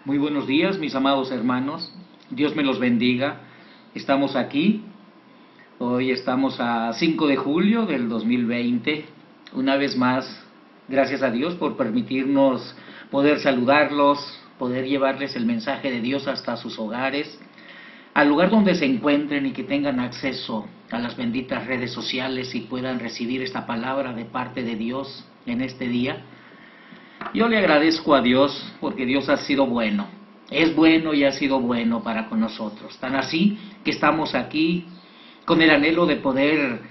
Muy buenos días, mis amados hermanos. Dios me los bendiga. Estamos aquí. Hoy estamos a 5 de julio del 2020. Una vez más, gracias a Dios por permitirnos poder saludarlos, poder llevarles el mensaje de Dios hasta sus hogares, al lugar donde se encuentren y que tengan acceso a las benditas redes sociales y puedan recibir esta palabra de parte de Dios en este día. Yo le agradezco a Dios porque Dios ha sido bueno, es bueno y ha sido bueno para con nosotros. Tan así que estamos aquí con el anhelo de poder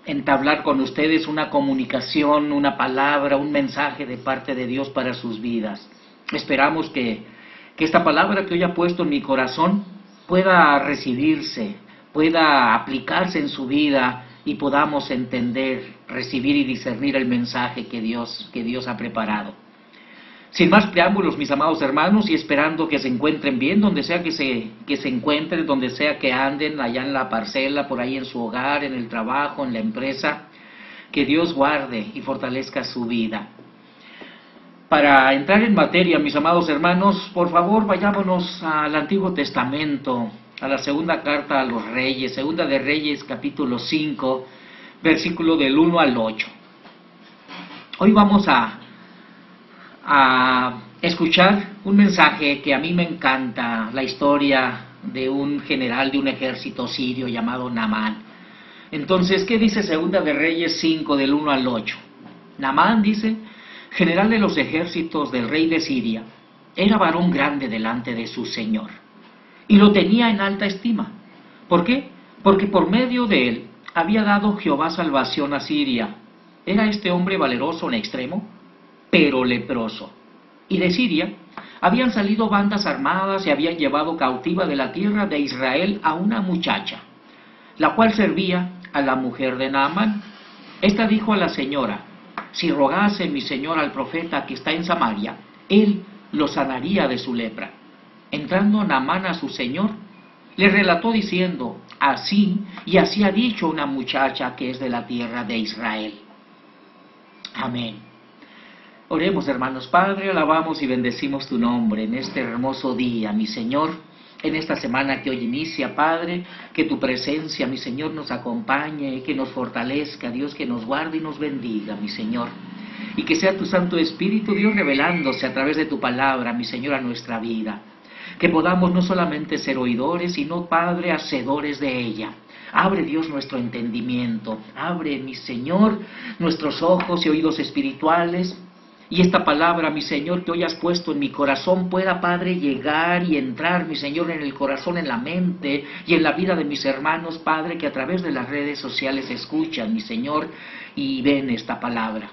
entablar con ustedes una comunicación, una palabra, un mensaje de parte de Dios para sus vidas. Esperamos que esta palabra que hoy ha puesto en mi corazón pueda recibirse, pueda aplicarse en su vida y podamos entender, recibir y discernir el mensaje que Dios ha preparado. Sin más preámbulos, mis amados hermanos, y esperando que se encuentren bien, donde sea que se encuentren, donde sea que anden, allá en la parcela, por ahí en su hogar, en el trabajo, en la empresa, que Dios guarde y fortalezca su vida. Para entrar en materia, mis amados hermanos, por favor, vayámonos al Antiguo Testamento, a la segunda carta a los Reyes, segunda de Reyes, capítulo 5, versículo del 1 al 8. Hoy vamos a escuchar un mensaje que a mí me encanta, la historia de un general de un ejército sirio llamado Naamán. Entonces, ¿qué dice segunda de Reyes 5, del 1 al 8? Naamán dice: general de los ejércitos del rey de Siria, era varón grande delante de su señor, y lo tenía en alta estima. ¿Por qué? Porque por medio de él había dado Jehová salvación a Siria. Era este hombre valeroso en extremo, pero leproso. Y de Siria habían salido bandas armadas y habían llevado cautiva de la tierra de Israel a una muchacha, la cual servía a la mujer de Naamán. Esta dijo a la señora: si rogase mi señor al profeta que está en Samaria, él lo sanaría de su lepra. Entrando Naamán a su señor, le relató diciendo: así y así ha dicho una muchacha que es de la tierra de Israel. Amén. Oremos, hermanos. Padre, alabamos y bendecimos tu nombre en este hermoso día, mi Señor, en esta semana que hoy inicia, Padre, que tu presencia, mi Señor, nos acompañe, que nos fortalezca, Dios, que nos guarde y nos bendiga, mi Señor, y que sea tu Santo Espíritu, Dios, revelándose a través de tu palabra, mi Señor, a nuestra vida, que podamos no solamente ser oidores, sino, Padre, hacedores de ella. Abre, Dios, nuestro entendimiento, abre, mi Señor, nuestros ojos y oídos espirituales, y esta palabra, mi Señor, que hoy has puesto en mi corazón pueda, Padre, llegar y entrar, mi Señor, en el corazón, en la mente y en la vida de mis hermanos, Padre, que a través de las redes sociales escuchan, mi Señor, y ven esta palabra.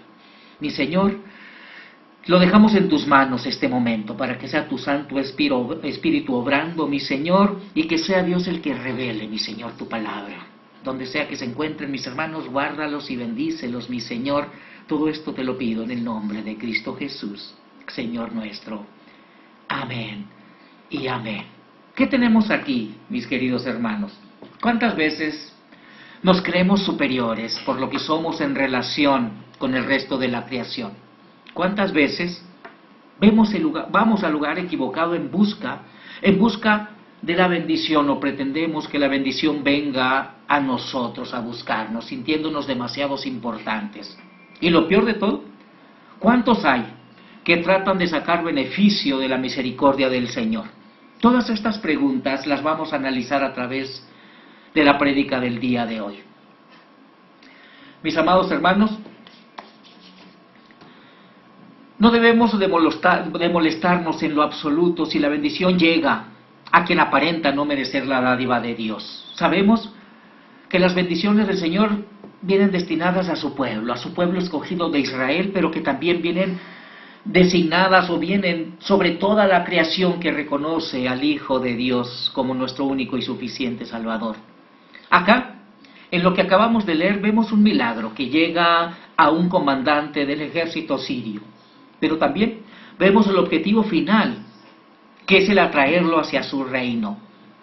Mi Señor, lo dejamos en tus manos este momento, para que sea tu Santo Espíritu obrando, mi Señor, y que sea Dios el que revele, mi Señor, tu palabra. Donde sea que se encuentren mis hermanos, guárdalos y bendícelos, mi Señor. Todo esto te lo pido en el nombre de Cristo Jesús, Señor nuestro. Amén y amén. ¿Qué tenemos aquí, mis queridos hermanos? ¿Cuántas veces nos creemos superiores por lo que somos en relación con el resto de la creación? ¿Cuántas veces vamos al lugar equivocado en busca de la bendición, o pretendemos que la bendición venga a nosotros a buscarnos, sintiéndonos demasiados importantes? Y lo peor de todo, ¿cuántos hay que tratan de sacar beneficio de la misericordia del Señor? Todas estas preguntas las vamos a analizar a través de la prédica del día de hoy. Mis amados hermanos, no debemos de molestarnos en lo absoluto si la bendición llega a quien aparenta no merecer la dádiva de Dios. Sabemos que las bendiciones del Señor vienen destinadas a su pueblo escogido de Israel, pero que también vienen designadas o vienen sobre toda la creación que reconoce al Hijo de Dios como nuestro único y suficiente Salvador. Acá, en lo que acabamos de leer, vemos un milagro que llega a un comandante del ejército sirio, pero también vemos el objetivo final, que es el atraerlo hacia su reino.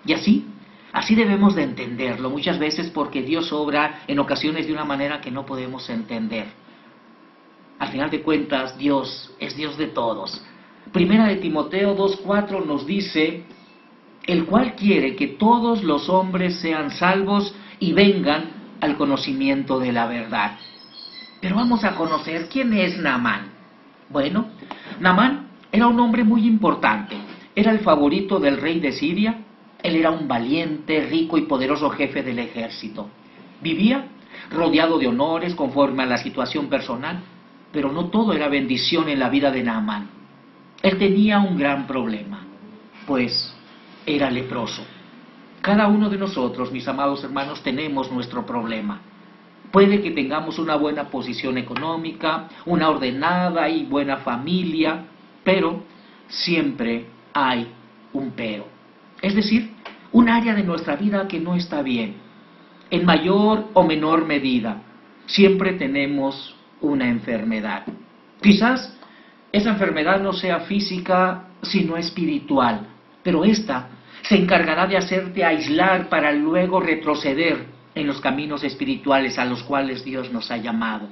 Y así debemos de entenderlo, muchas veces porque Dios obra en ocasiones de una manera que no podemos entender. Al final de cuentas, Dios es Dios de todos, Primera de Timoteo 2:4 nos dice, el cual quiere que todos los hombres sean salvos y vengan al conocimiento de la verdad. Pero vamos a conocer quién es Naamán. Bueno, Naamán era un hombre muy importante. Era el favorito del rey de Siria. Él era un valiente, rico y poderoso jefe del ejército. Vivía rodeado de honores conforme a la situación personal, pero no todo era bendición en la vida de Naamán. Él tenía un gran problema, pues era leproso. Cada uno de nosotros, mis amados hermanos, tenemos nuestro problema. Puede que tengamos una buena posición económica, una ordenada y buena familia, pero siempre hay un pero. Es decir, un área de nuestra vida que no está bien. En mayor o menor medida, siempre tenemos una enfermedad. Quizás esa enfermedad no sea física, sino espiritual, pero esta se encargará de hacerte aislar para luego retroceder en los caminos espirituales a los cuales Dios nos ha llamado.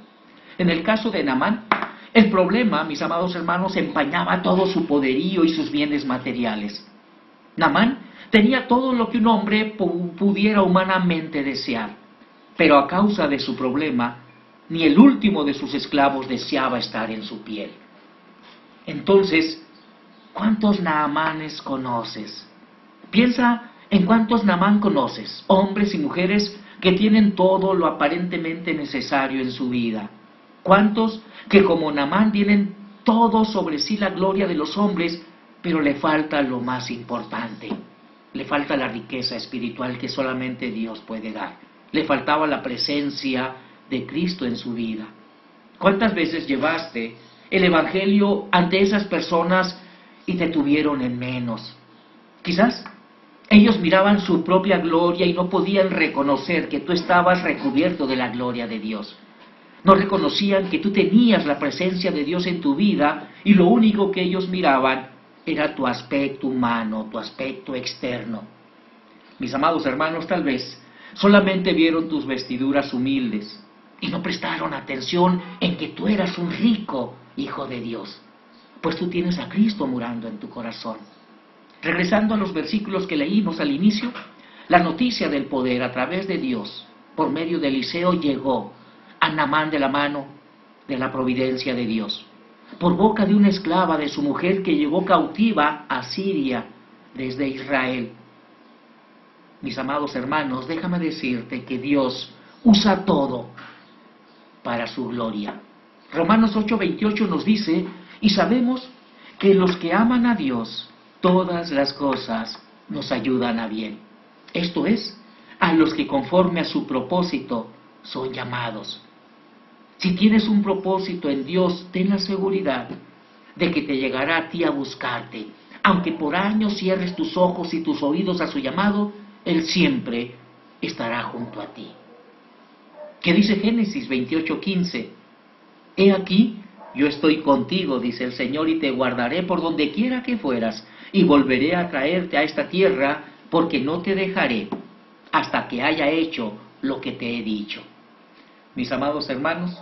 En el caso de Naamán, el problema, mis amados hermanos, empañaba todo su poderío y sus bienes materiales. Naamán tenía todo lo que un hombre pudiera humanamente desear, pero a causa de su problema, ni el último de sus esclavos deseaba estar en su piel. Entonces, ¿cuántos Naamanes conoces? Piensa en cuántos Naamán conoces, hombres y mujeres que tienen todo lo aparentemente necesario en su vida. ¿Cuántos que como Naamán tienen todo sobre sí la gloria de los hombres, pero le falta lo más importante? Le falta la riqueza espiritual que solamente Dios puede dar. Le faltaba la presencia de Cristo en su vida. ¿Cuántas veces llevaste el Evangelio ante esas personas y te tuvieron en menos? Quizás ellos miraban su propia gloria y no podían reconocer que tú estabas recubierto de la gloria de Dios. No reconocían que tú tenías la presencia de Dios en tu vida y lo único que ellos miraban era tu aspecto humano, tu aspecto externo. Mis amados hermanos, tal vez solamente vieron tus vestiduras humildes y no prestaron atención en que tú eras un rico hijo de Dios, pues tú tienes a Cristo morando en tu corazón. Regresando a los versículos que leímos al inicio, la noticia del poder a través de Dios, por medio de Eliseo, llegó a Naamán de la mano de la providencia de Dios, por boca de una esclava de su mujer que llevó cautiva a Siria desde Israel. Mis amados hermanos, déjame decirte que Dios usa todo para su gloria. Romanos 8:28 nos dice, y sabemos que los que aman a Dios, todas las cosas nos ayudan a bien. Esto es, a los que conforme a su propósito son llamados. Si tienes un propósito en Dios, ten la seguridad de que te llegará a ti a buscarte. Aunque por años cierres tus ojos y tus oídos a su llamado, Él siempre estará junto a ti. ¿Qué dice Génesis 28:15? He aquí, yo estoy contigo, dice el Señor, y te guardaré por donde quiera que fueras, y volveré a traerte a esta tierra, porque no te dejaré hasta que haya hecho lo que te he dicho. Mis amados hermanos,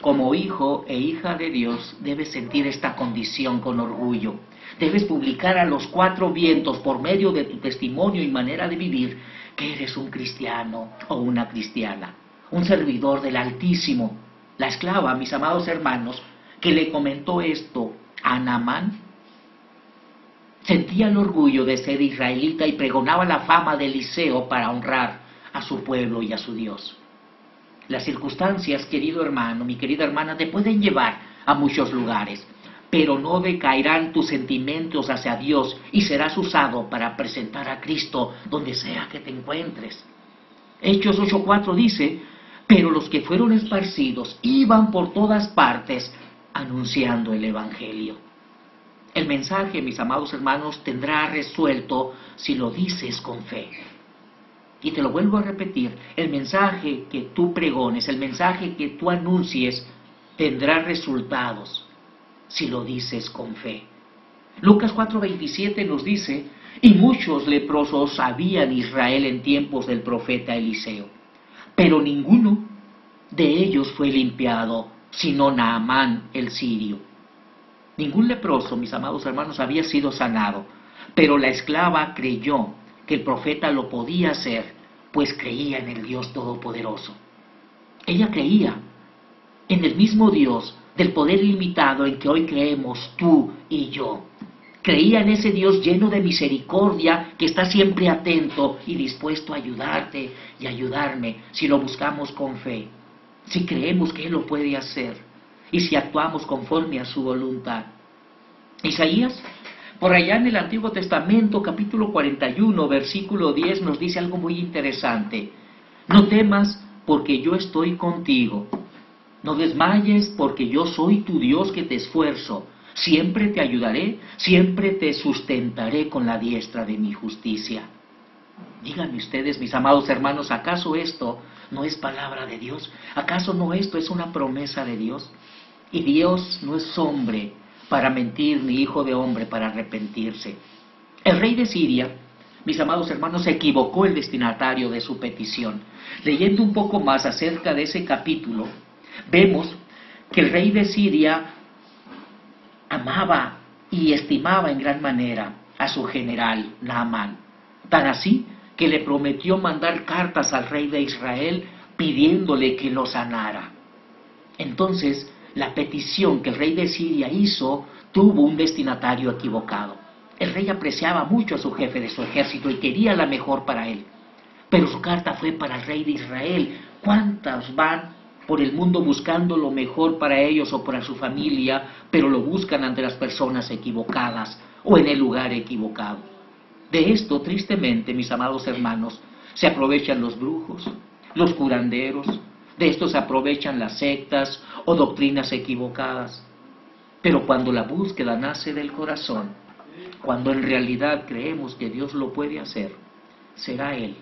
como hijo e hija de Dios, debes sentir esta condición con orgullo. Debes publicar a los cuatro vientos, por medio de tu testimonio y manera de vivir, que eres un cristiano o una cristiana, un servidor del Altísimo. La esclava, mis amados hermanos, que le comentó esto a Naamán, sentía el orgullo de ser israelita y pregonaba la fama de Eliseo para honrar a su pueblo y a su Dios. Las circunstancias, querido hermano, mi querida hermana, te pueden llevar a muchos lugares, pero no decaerán tus sentimientos hacia Dios y serás usado para presentar a Cristo donde sea que te encuentres. Hechos 8:4 dice, pero los que fueron esparcidos iban por todas partes anunciando el Evangelio. El mensaje, mis amados hermanos, tendrá resuelto si lo dices con fe. Y te lo vuelvo a repetir, el mensaje que tú pregones, el mensaje que tú anuncies, tendrá resultados si lo dices con fe. Lucas 4:27 nos dice, y muchos leprosos había en Israel en tiempos del profeta Eliseo, pero ninguno de ellos fue limpiado, sino Naamán el sirio. Ningún leproso, mis amados hermanos, había sido sanado, pero la esclava creyó que el profeta lo podía hacer, pues creía en el Dios Todopoderoso. Ella creía en el mismo Dios del poder ilimitado en que hoy creemos tú y yo. Creía en ese Dios lleno de misericordia que está siempre atento y dispuesto a ayudarte y ayudarme si lo buscamos con fe, si creemos que Él lo puede hacer y si actuamos conforme a su voluntad. Isaías, por allá en el Antiguo Testamento, capítulo 41, versículo 10, nos dice algo muy interesante. No temas porque yo estoy contigo. No desmayes porque yo soy tu Dios que te esfuerzo. Siempre te ayudaré, siempre te sustentaré con la diestra de mi justicia. Díganme ustedes, mis amados hermanos, ¿acaso esto no es palabra de Dios? ¿Acaso no esto es una promesa de Dios? Y Dios no es hombre para mentir, ni hijo de hombre para arrepentirse. El rey de Siria, mis amados hermanos, se equivocó el destinatario de su petición. Leyendo un poco más acerca de ese capítulo, vemos que el rey de Siria amaba y estimaba en gran manera a su general Naamán, tan así que le prometió mandar cartas al rey de Israel pidiéndole que lo sanara. Entonces, la petición que el rey de Siria hizo tuvo un destinatario equivocado. El rey apreciaba mucho a su jefe de su ejército y quería la mejor para él, pero su carta fue para el rey de Israel. ¿Cuántas van por el mundo buscando lo mejor para ellos o para su familia, pero lo buscan ante las personas equivocadas o en el lugar equivocado? De esto, tristemente, mis amados hermanos, se aprovechan los brujos, los curanderos, de esto se aprovechan las sectas o doctrinas equivocadas. Pero cuando la búsqueda nace del corazón, cuando en realidad creemos que Dios lo puede hacer, será Él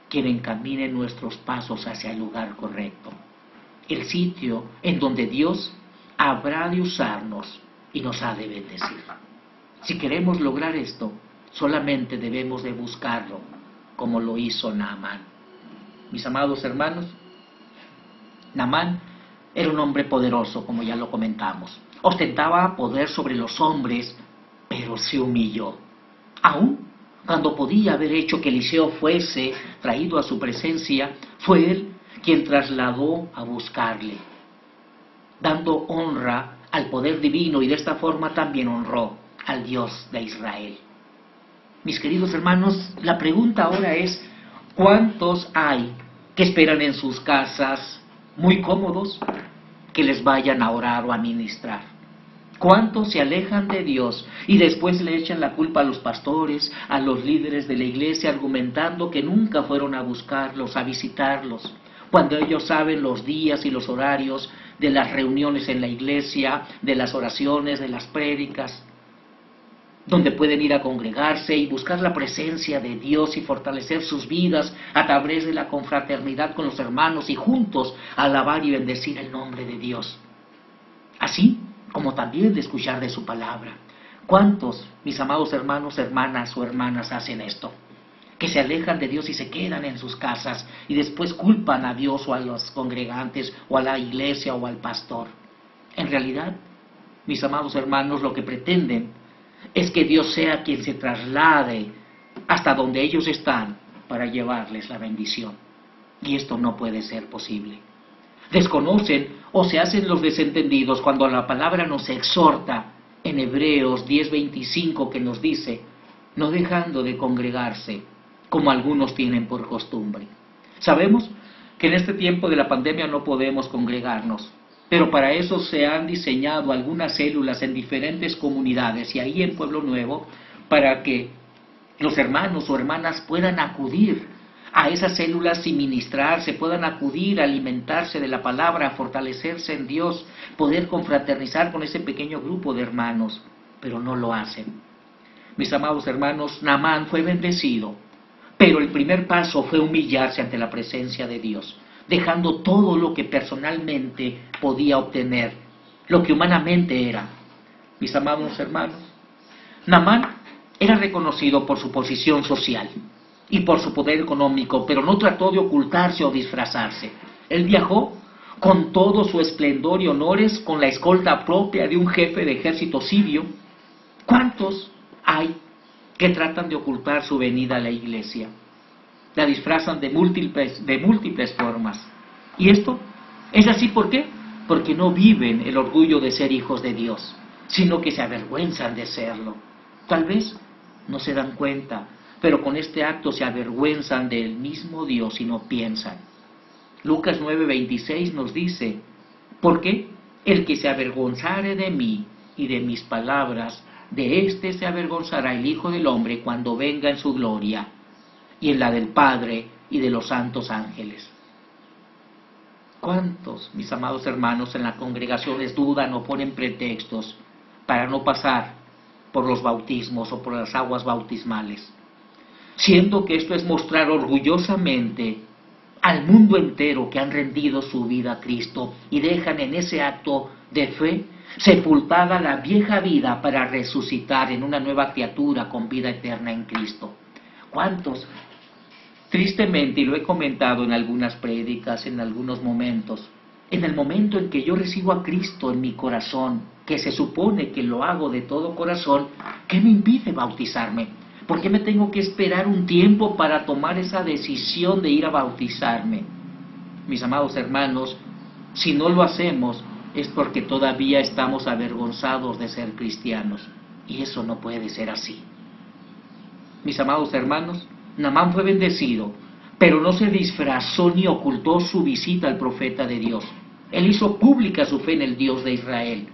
quien encamine nuestros pasos hacia el lugar correcto, el sitio en donde Dios habrá de usarnos y nos ha de bendecir. Si queremos lograr esto, solamente debemos de buscarlo, como lo hizo Naamán. Mis amados hermanos, Naamán era un hombre poderoso, como ya lo comentamos. Ostentaba poder sobre los hombres, pero se humilló. Aún cuando podía haber hecho que Eliseo fuese traído a su presencia, fue él quien trasladó a buscarle, dando honra al poder divino, y de esta forma también honró al Dios de Israel. Mis queridos hermanos, la pregunta ahora es: ¿cuántos hay que esperan en sus casas, muy cómodos, que les vayan a orar o a ministrar? ¿Cuántos se alejan de Dios y después le echan la culpa a los pastores, a los líderes de la iglesia, argumentando que nunca fueron a buscarlos, a visitarlos, cuando ellos saben los días y los horarios de las reuniones en la iglesia, de las oraciones, de las prédicas, donde pueden ir a congregarse y buscar la presencia de Dios y fortalecer sus vidas a través de la confraternidad con los hermanos y juntos alabar y bendecir el nombre de Dios? Así como también de escuchar de su palabra. ¿Cuántos, mis amados hermanos, hermanas o hermanas, hacen esto? Que se alejan de Dios y se quedan en sus casas y después culpan a Dios o a los congregantes o a la iglesia o al pastor. En realidad, mis amados hermanos, lo que pretenden es que Dios sea quien se traslade hasta donde ellos están para llevarles la bendición. Y esto no puede ser posible. Desconocen o se hacen los desentendidos cuando la palabra nos exhorta en Hebreos 10:25, que nos dice: no dejando de congregarse, como algunos tienen por costumbre. Sabemos que en este tiempo de la pandemia no podemos congregarnos, pero para eso se han diseñado algunas células en diferentes comunidades y ahí en Pueblo Nuevo, para que los hermanos o hermanas puedan acudir a esas células y ministrarse, puedan acudir a alimentarse de la palabra, a fortalecerse en Dios, poder confraternizar con ese pequeño grupo de hermanos, pero no lo hacen. Mis amados hermanos, Naamán fue bendecido, pero el primer paso fue humillarse ante la presencia de Dios, dejando todo lo que personalmente podía obtener, lo que humanamente era. Mis amados hermanos, Naamán era reconocido por su posición social y por su poder económico, pero no trató de ocultarse o disfrazarse. Él viajó con todo su esplendor y honores, con la escolta propia de un jefe de ejército sirio. ¿Cuántos hay que tratan de ocultar su venida a la iglesia? La disfrazan de múltiples formas. ¿Y esto es así por qué? Porque no viven el orgullo de ser hijos de Dios, sino que se avergüenzan de serlo. Tal vez no se dan cuenta, pero con este acto se avergüenzan del mismo Dios y no piensan. Lucas 9:26 nos dice: porque el que se avergonzare de mí y de mis palabras, de éste se avergonzará el Hijo del Hombre cuando venga en su gloria, y en la del Padre y de los santos ángeles. ¿Cuántos, mis amados hermanos, en las congregaciones dudan o ponen pretextos para no pasar por los bautismos o por las aguas bautismales? Siendo que esto es mostrar orgullosamente al mundo entero que han rendido su vida a Cristo y dejan en ese acto de fe sepultada la vieja vida para resucitar en una nueva criatura con vida eterna en Cristo. ¿Cuántos? Tristemente, y lo he comentado en algunas prédicas, en algunos momentos, en el momento en que yo recibo a Cristo en mi corazón, que se supone que lo hago de todo corazón, ¿qué me impide bautizarme? ¿Por qué me tengo que esperar un tiempo para tomar esa decisión de ir a bautizarme? Mis amados hermanos, si no lo hacemos es porque todavía estamos avergonzados de ser cristianos, y eso no puede ser así. Mis amados hermanos, Naamán fue bendecido, pero no se disfrazó ni ocultó su visita al profeta de Dios. Él hizo pública su fe en el Dios de Israel.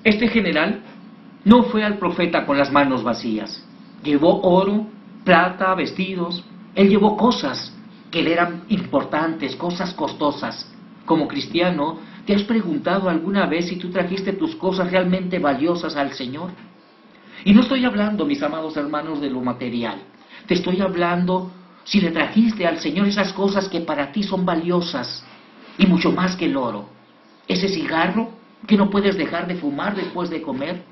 Este general no fue al profeta con las manos vacías. Llevó oro, plata, vestidos. Él llevó cosas que le eran importantes, cosas costosas. Como cristiano, ¿te has preguntado alguna vez si tú trajiste tus cosas realmente valiosas al Señor? Y no estoy hablando, mis amados hermanos, de lo material. Te estoy hablando si le trajiste al Señor esas cosas que para ti son valiosas y mucho más que el oro. Ese cigarro que no puedes dejar de fumar después de comer.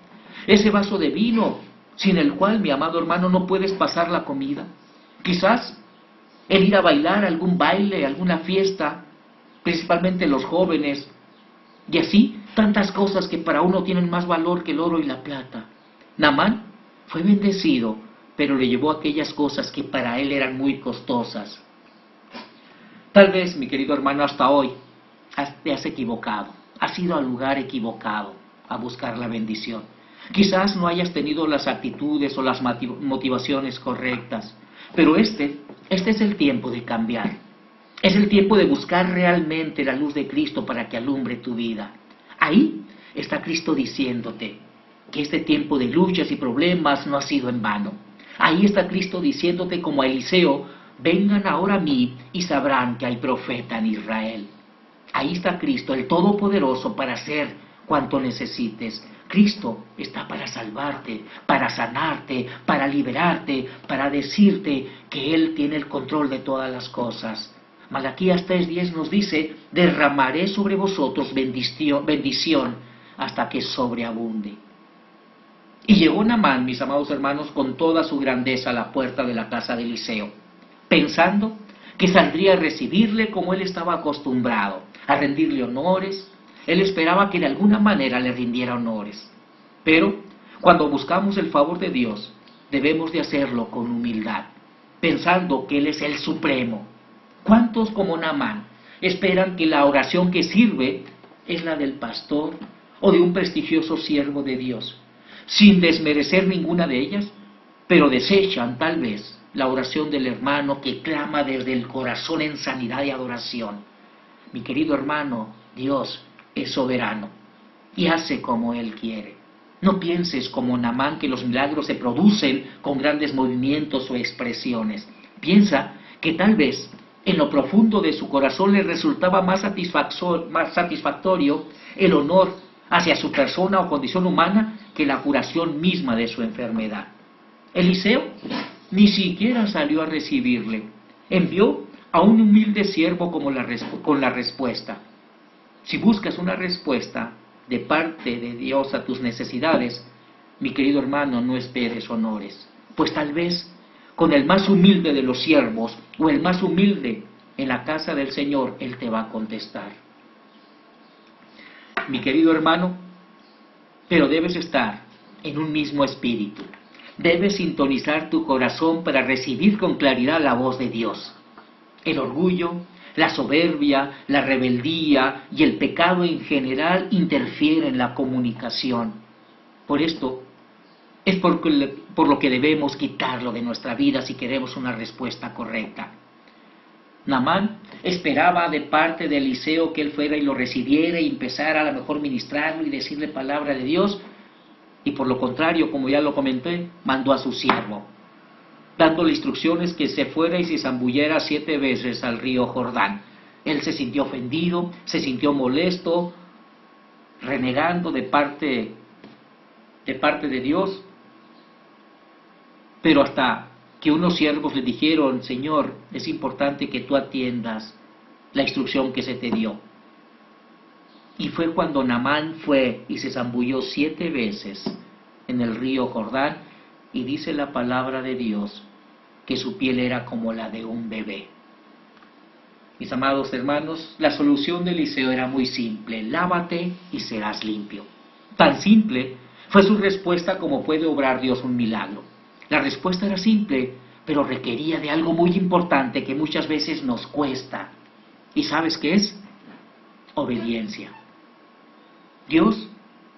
Ese vaso de vino sin el cual, mi amado hermano, no puedes pasar la comida. Quizás el ir a bailar algún baile, alguna fiesta, principalmente los jóvenes, y así tantas cosas que para uno tienen más valor que el oro y la plata. Naamán fue bendecido, pero le llevó aquellas cosas que para él eran muy costosas. Tal vez, mi querido hermano, hasta hoy te has equivocado, has ido al lugar equivocado a buscar la bendición. Quizás no hayas tenido las actitudes o las motivaciones correctas, pero este es el tiempo de cambiar. Es el tiempo de buscar realmente la luz de Cristo para que alumbre tu vida. Ahí está Cristo diciéndote que este tiempo de luchas y problemas no ha sido en vano. Ahí está Cristo diciéndote como a Eliseo: vengan ahora a mí y sabrán que hay profeta en Israel. Ahí está Cristo, el Todopoderoso, para hacer cuanto necesites. Cristo está para salvarte, para sanarte, para liberarte, para decirte que Él tiene el control de todas las cosas. Malaquías 3:10 nos dice: derramaré sobre vosotros bendición hasta que sobreabunde. Y llegó Naamán, mis amados hermanos, con toda su grandeza a la puerta de la casa de Eliseo, pensando que saldría a recibirle como él estaba acostumbrado, a rendirle honores. Él esperaba que de alguna manera le rindiera honores. Pero cuando buscamos el favor de Dios, debemos de hacerlo con humildad, pensando que Él es el Supremo. ¿Cuántos como Naamán esperan que la oración que sirve es la del pastor o de un prestigioso siervo de Dios, sin desmerecer ninguna de ellas, pero desechan tal vez la oración del hermano que clama desde el corazón en sanidad y adoración? Mi querido hermano, Dios es soberano y hace como Él quiere. No pienses como Naamán que los milagros se producen con grandes movimientos o expresiones. Piensa que tal vez en lo profundo de su corazón le resultaba más satisfactorio el honor hacia su persona o condición humana que la curación misma de su enfermedad. Eliseo ni siquiera salió a recibirle. Envió a un humilde siervo con la respuesta. Si buscas una respuesta de parte de Dios a tus necesidades, mi querido hermano, no esperes honores, pues tal vez con el más humilde de los siervos o el más humilde en la casa del Señor, Él te va a contestar. Mi querido hermano, pero debes estar en un mismo espíritu. Debes sintonizar tu corazón para recibir con claridad la voz de Dios. El orgullo, la soberbia, la rebeldía y el pecado en general interfieren en la comunicación. Por esto, es por lo que debemos quitarlo de nuestra vida si queremos una respuesta correcta. Naamán esperaba de parte de Eliseo que él fuera y lo recibiera y empezara a lo mejor ministrarlo y decirle palabra de Dios, y por lo contrario, como ya lo comenté, mandó a su siervo, dándole instrucciones que se fuera y se zambullera 7 veces al río Jordán. Él se sintió ofendido, se sintió molesto, renegando de parte de Dios, pero hasta que unos siervos le dijeron: Señor, es importante que tú atiendas la instrucción que se te dio. Y fue cuando Naamán fue y se zambulló 7 veces en el río Jordán, y dice la palabra de Dios que su piel era como la de un bebé. Mis amados hermanos, la solución de Eliseo era muy simple: lávate y serás limpio. Tan simple fue su respuesta como puede obrar Dios un milagro. La respuesta era simple, pero requería de algo muy importante que muchas veces nos cuesta. ¿Y sabes qué es? Obediencia. Dios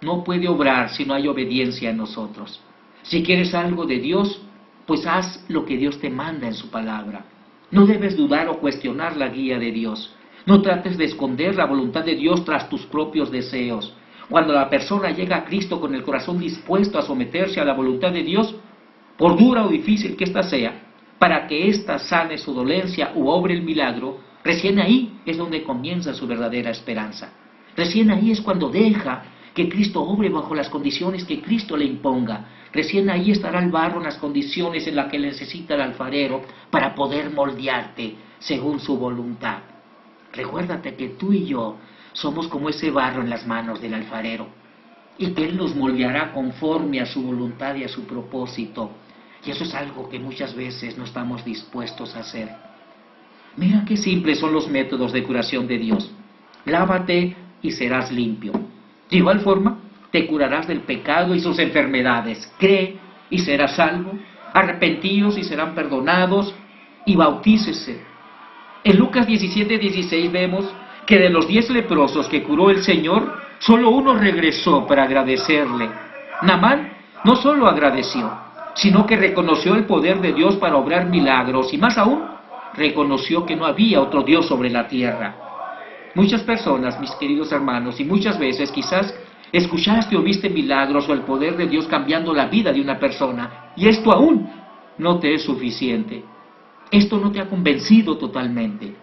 no puede obrar si no hay obediencia en nosotros. Si quieres algo de Dios, pues haz lo que Dios te manda en su palabra. No debes dudar o cuestionar la guía de Dios. No trates de esconder la voluntad de Dios tras tus propios deseos. Cuando la persona llega a Cristo con el corazón dispuesto a someterse a la voluntad de Dios, por dura o difícil que ésta sea, para que ésta sane su dolencia u obre el milagro, recién ahí es donde comienza su verdadera esperanza. Recién ahí es cuando deja que Cristo obre bajo las condiciones que Cristo le imponga. Recién ahí estará el barro en las condiciones en las que necesita el alfarero para poder moldearte según su voluntad. Recuérdate que tú y yo somos como ese barro en las manos del alfarero, y que Él nos moldeará conforme a su voluntad y a su propósito. Y eso es algo que muchas veces no estamos dispuestos a hacer. Mira qué simples son los métodos de curación de Dios. Lávate y serás limpio. De igual forma, te curarás del pecado y sus enfermedades. Cree y serás salvo. Arrepentíos y serán perdonados. Y bautícese. En Lucas 17:16 vemos que de los 10 leprosos que curó el Señor, solo uno regresó para agradecerle. Naamán no solo agradeció, sino que reconoció el poder de Dios para obrar milagros, y más aún, reconoció que no había otro Dios sobre la tierra. Muchas personas, mis queridos hermanos, y muchas veces quizás escuchaste o viste milagros o el poder de Dios cambiando la vida de una persona, y esto aún no te es suficiente. Esto no te ha convencido totalmente.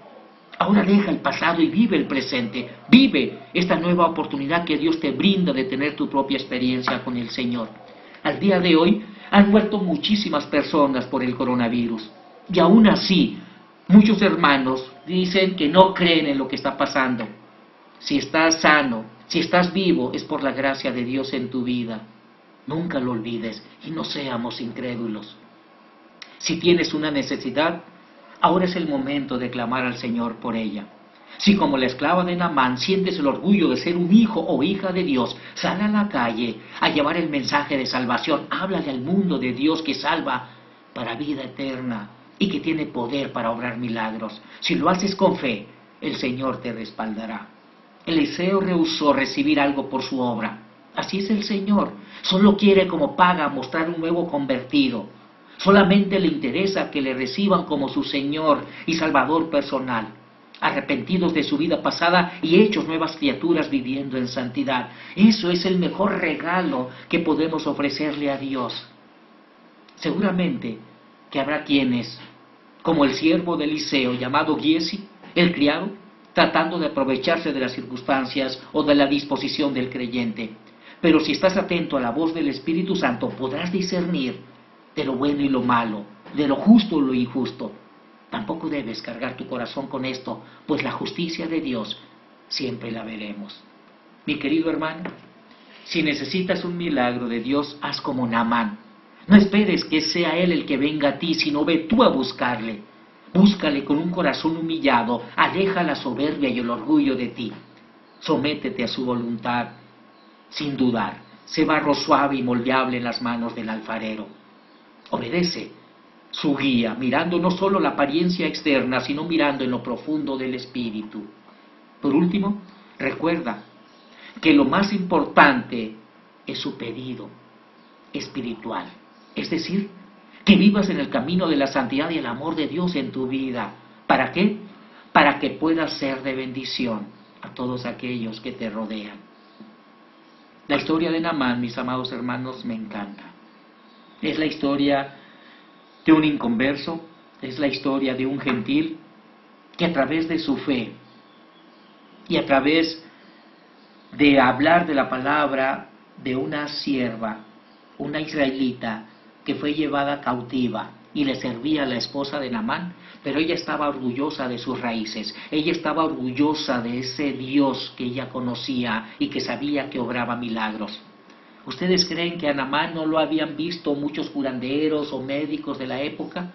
Ahora deja el pasado y vive el presente. Vive esta nueva oportunidad que Dios te brinda de tener tu propia experiencia con el Señor. Al día de hoy han muerto muchísimas personas por el coronavirus. Y aún así, muchos hermanos dicen que no creen en lo que está pasando. Si estás sano, si estás vivo, es por la gracia de Dios en tu vida. Nunca lo olvides y no seamos incrédulos. Si tienes una necesidad, ahora es el momento de clamar al Señor por ella. Si como la esclava de Naamán sientes el orgullo de ser un hijo o hija de Dios, sal a la calle a llevar el mensaje de salvación. Háblale al mundo de Dios que salva para vida eterna y que tiene poder para obrar milagros. Si lo haces con fe, el Señor te respaldará. Eliseo rehusó recibir algo por su obra. Así es el Señor. Solo quiere como paga mostrar un nuevo convertido. Solamente le interesa que le reciban como su Señor y Salvador personal, arrepentidos de su vida pasada y hechos nuevas criaturas viviendo en santidad. Eso es el mejor regalo que podemos ofrecerle a Dios. Seguramente que habrá quienes, como el siervo de Eliseo llamado Giesi, el criado, tratando de aprovecharse de las circunstancias o de la disposición del creyente. Pero si estás atento a la voz del Espíritu Santo, podrás discernir de lo bueno y lo malo, de lo justo y lo injusto. Tampoco debes cargar tu corazón con esto, pues la justicia de Dios siempre la veremos. Mi querido hermano, si necesitas un milagro de Dios, haz como Naamán. No esperes que sea Él el que venga a ti, sino ve tú a buscarle. Búscale con un corazón humillado, aleja la soberbia y el orgullo de ti. Sométete a su voluntad, sin dudar. Sé barro suave y moldeable en las manos del alfarero. Obedece su guía, mirando no solo la apariencia externa, sino mirando en lo profundo del espíritu. Por último, recuerda que lo más importante es su pedido espiritual. Es decir, que vivas en el camino de la santidad y el amor de Dios en tu vida. ¿Para qué? Para que puedas ser de bendición a todos aquellos que te rodean. La historia de Naamán, mis amados hermanos, me encanta. Es la historia de un inconverso, es la historia de un gentil que a través de su fe y a través de hablar de la palabra de una sierva, una israelita, que fue llevada cautiva y le servía a la esposa de Naamán, pero ella estaba orgullosa de sus raíces, ella estaba orgullosa de ese Dios que ella conocía y que sabía que obraba milagros. ¿Ustedes creen que a Naamán no lo habían visto muchos curanderos o médicos de la época?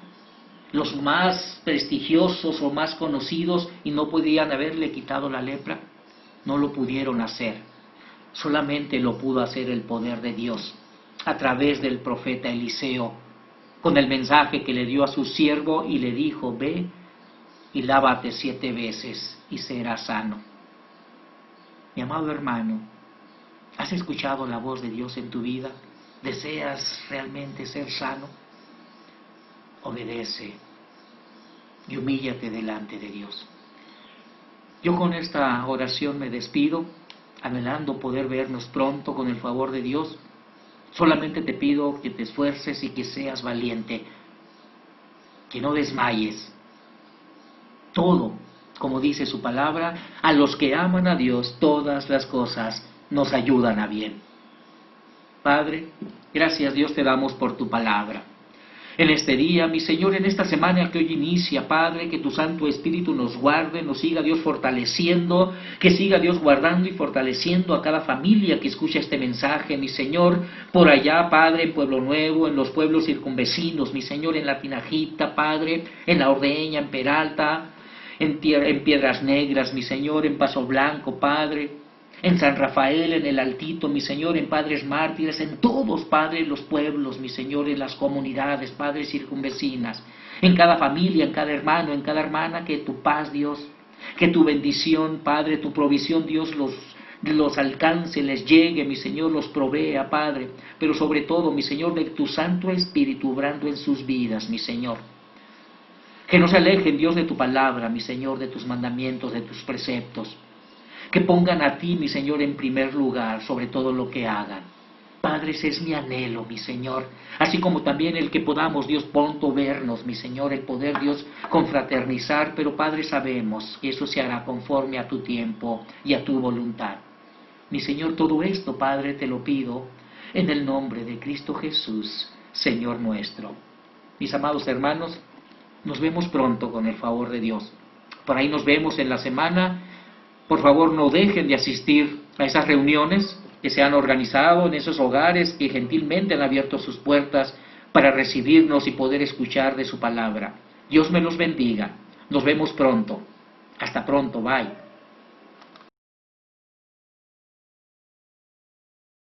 Los más prestigiosos o más conocidos, y no podían haberle quitado la lepra. No lo pudieron hacer. Solamente lo pudo hacer el poder de Dios a través del profeta Eliseo, con el mensaje que le dio a su siervo y le dijo: ve y lávate 7 veces y serás sano. Mi amado hermano, ¿has escuchado la voz de Dios en tu vida? ¿Deseas realmente ser sano? Obedece y humíllate delante de Dios. Yo con esta oración me despido, anhelando poder vernos pronto con el favor de Dios. Solamente te pido que te esfuerces y que seas valiente, que no desmayes. Todo, como dice su palabra, a los que aman a Dios, todas las cosas nos ayudan a bien. Padre, gracias Dios te damos por tu palabra. En este día, mi Señor, en esta semana que hoy inicia, Padre, que tu Santo Espíritu nos guarde, nos siga Dios fortaleciendo, que siga Dios guardando y fortaleciendo a cada familia que escucha este mensaje, mi Señor, por allá, Padre, en Pueblo Nuevo, en los pueblos circunvecinos, mi Señor, en la Tinajita, Padre, en La Ordeña, en Peralta, en Piedras Negras, mi Señor, en Paso Blanco, Padre, en San Rafael, en el Altito, mi Señor, en Padres Mártires, en todos, Padre, los pueblos, mi Señor, en las comunidades, Padre, circunvecinas, en cada familia, en cada hermano, en cada hermana, que tu paz, Dios, que tu bendición, Padre, tu provisión, Dios, los alcance, les llegue, mi Señor, los provea, Padre, pero sobre todo, mi Señor, de tu Santo Espíritu obrando en sus vidas, mi Señor. Que no se alejen, Dios, de tu palabra, mi Señor, de tus mandamientos, de tus preceptos. Que pongan a ti, mi Señor, en primer lugar sobre todo lo que hagan. Padre, ese es mi anhelo, mi Señor. Así como también el que podamos, Dios, pronto vernos, mi Señor, el poder, Dios, confraternizar. Pero, Padre, sabemos que eso se hará conforme a tu tiempo y a tu voluntad. Mi Señor, todo esto, Padre, te lo pido en el nombre de Cristo Jesús, Señor nuestro. Mis amados hermanos, nos vemos pronto con el favor de Dios. Por ahí nos vemos en la semana. Por favor, no dejen de asistir a esas reuniones que se han organizado en esos hogares que gentilmente han abierto sus puertas para recibirnos y poder escuchar de su palabra. Dios me los bendiga. Nos vemos pronto. Hasta pronto. Bye.